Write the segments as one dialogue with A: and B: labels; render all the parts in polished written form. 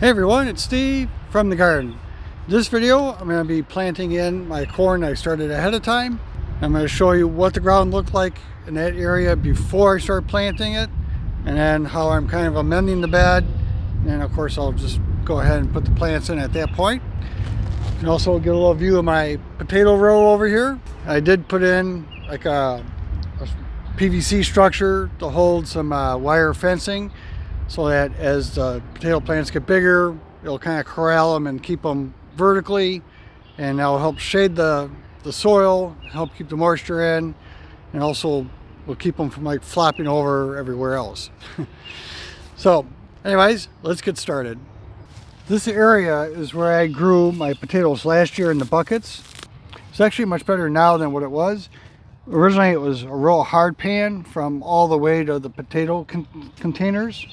A: Hey everyone, it's Steve from the garden. This video I'm going to be planting in my corn I started ahead of time. I'm going to show you what the ground looked like in that area before I start planting it, and then how I'm kind of amending the bed, and of course I'll just go ahead and put the plants in at that point. You can also get a little view of my potato row over here. I did put in like a PVC structure to hold some wire fencing, so that as the potato plants get bigger, it'll kind of corral them and keep them vertically, and that'll help shade the soil, help keep the moisture in, and also will keep them from like flopping over everywhere else. So anyways, let's get started. This area is where I grew my potatoes last year in the buckets. It's actually much better now than what it was. Originally it was a real hard pan from all the way to the potato containers.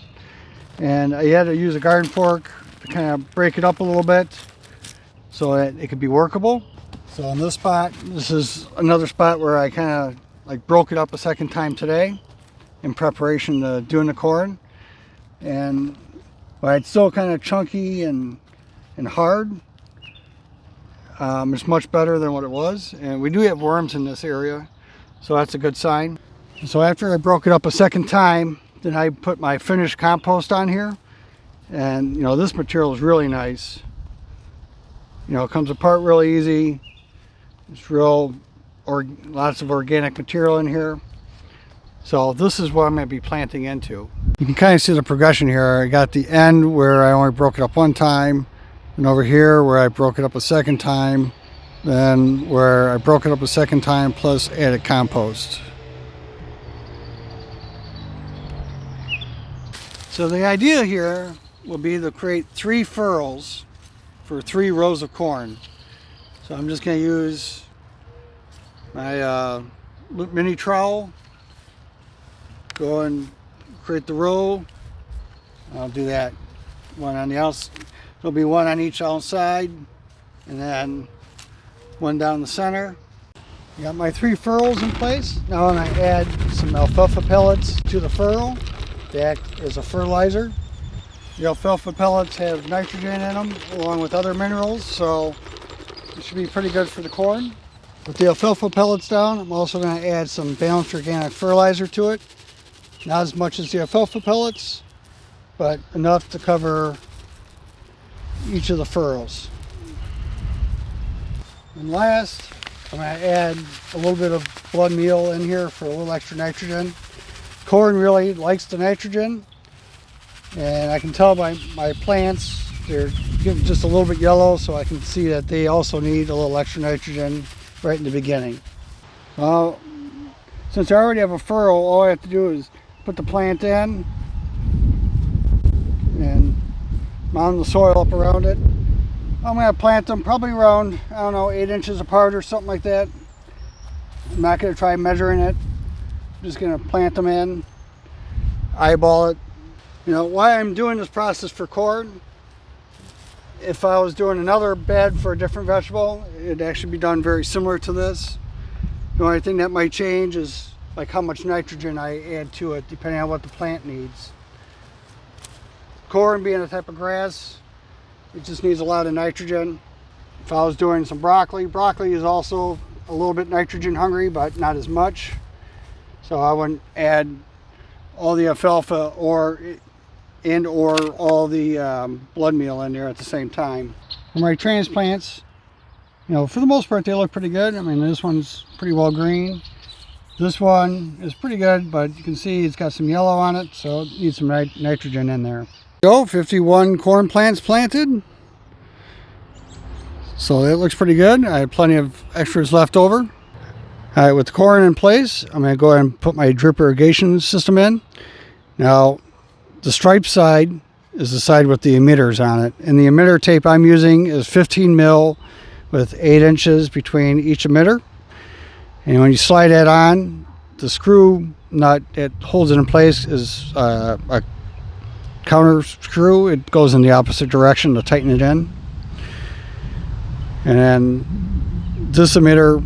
A: And I had to use a garden fork to kind of break it up a little bit so that it could be workable. So on this spot, this is another spot where I kind of like broke it up a second time today in preparation to doing the corn. And but it's still kind of chunky and hard. It's much better than what it was. And we do have worms in this area, so that's a good sign. So after I broke it up a second time, then I put my finished compost on here, and you know, this material is really nice. You know, it comes apart really easy. It's real, lots of organic material in here. So this is what I'm going to be planting into. You can kind of see the progression here. I got the end where I only broke it up one time, and over here where I broke it up a second time, then where I broke it up a second time plus added compost. So the idea here will be to create 3 furrows for 3 rows of corn. So I'm just going to use my mini trowel, go and create the row. I'll do that one on the outside. There'll be one on each outside, and then one down the center. I got my 3 furrows in place. Now I'm going to add some alfalfa pellets to the furrow to act as a fertilizer. The alfalfa pellets have nitrogen in them along with other minerals, so it should be pretty good for the corn. With the alfalfa pellets down, I'm also going to add some balanced organic fertilizer to it. Not as much as the alfalfa pellets, but enough to cover each of the furrows. And last, I'm going to add a little bit of blood meal in here for a little extra nitrogen. Corn really likes the nitrogen, and I can tell by my plants, they're getting just a little bit yellow, so I can see that they also need a little extra nitrogen right in the beginning. Since I already have a furrow, all I have to do is put the plant in and mound the soil up around it. I'm going to plant them probably around, I don't know, 8 inches apart or something like that. I'm not going to try measuring it. I'm just going to plant them in, eyeball it. You know, why I'm doing this process for corn, if I was doing another bed for a different vegetable, it'd actually be done very similar to this. The only thing that might change is like how much nitrogen I add to it, depending on what the plant needs. Corn being a type of grass, it just needs a lot of nitrogen. If I was doing some broccoli is also a little bit nitrogen hungry, but not as much. So I wouldn't add all the alfalfa or all the blood meal in there at the same time. For my transplants, you know, for the most part they look pretty good. I mean, this one's pretty well green. This one is pretty good, but you can see it's got some yellow on it, so it needs some nitrogen in there. Go, 51 corn plants planted. So that looks pretty good. I have plenty of extras left over. All right, with the corn in place, I'm going to go ahead and put my drip irrigation system in. Now, the striped side is the side with the emitters on it. And the emitter tape I'm using is 15 mil with 8 inches between each emitter. And when you slide that on, the screw nut that holds it in place is a counter screw. It goes in the opposite direction to tighten it in. And then this emitter,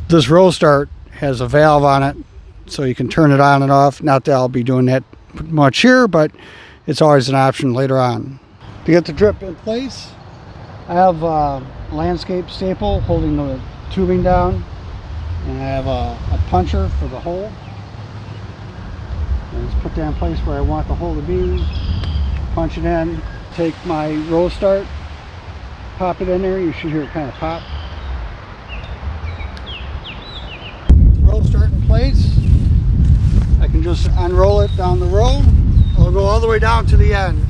A: this row start has a valve on it, so you can turn it on and off. Not that I'll be doing that much here, but it's always an option later on. To get the drip in place, I have a landscape staple holding the tubing down, and I have a puncher for the hole. And just put that in place where I want the hole to be, punch it in, take my row start, pop it in there. You should hear it kind of pop. Row start in place, I can just unroll it down the row. I'll go all the way down to the end.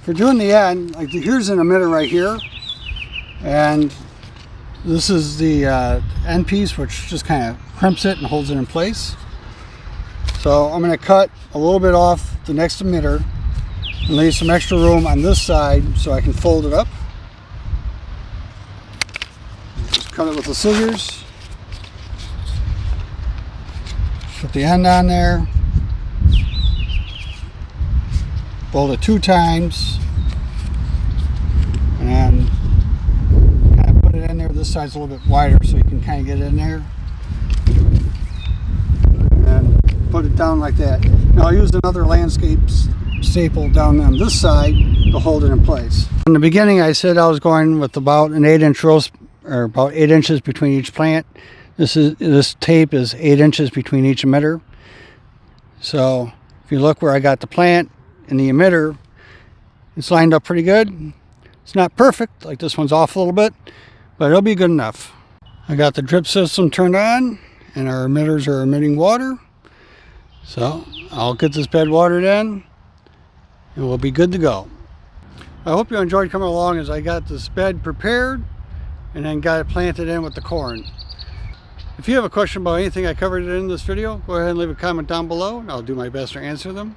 A: For doing the end, like here's an emitter right here, and this is the end piece, which just kind of crimps it and holds it in place. So I'm going to cut a little bit off the next emitter and leave some extra room on this side so I can fold it up. Just cut it with the scissors. Put the end on there. Fold it 2 times, and kind of put it in there. This side's a little bit wider, so you can kind of get it in there, and put it down like that. Now I'll use another landscape staple down on this side to hold it in place. In the beginning, I said I was going with about an 8-inch row, or about 8 inches between each plant. This tape is 8 inches between each emitter. So if you look where I got the plant and the emitter, it's lined up pretty good. It's not perfect, like this one's off a little bit, but it'll be good enough. I got the drip system turned on, and our emitters are emitting water. So I'll get this bed watered in, and we'll be good to go. I hope you enjoyed coming along as I got this bed prepared and then got it planted in with the corn. If you have a question about anything I covered in this video, go ahead and leave a comment down below, and I'll do my best to answer them.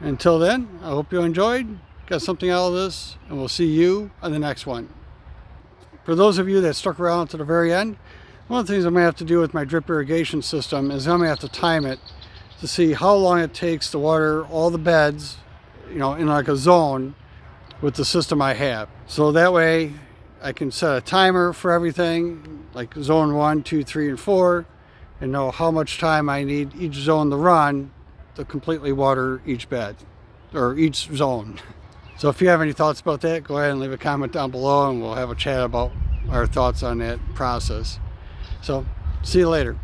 A: Until then, I hope you enjoyed, got something out of this, and we'll see you on the next one. For those of you that stuck around to the very end, one of the things I'm going to have to do with my drip irrigation system is I'm going to have to time it to see how long it takes to water all the beds, in like a zone with the system I have. So that way I can set a timer for everything, like zone 1, 2, 3, and 4, and know how much time I need each zone to run to completely water each bed or each zone. So if you have any thoughts about that, go ahead and leave a comment down below, and we'll have a chat about our thoughts on that process. So see you later.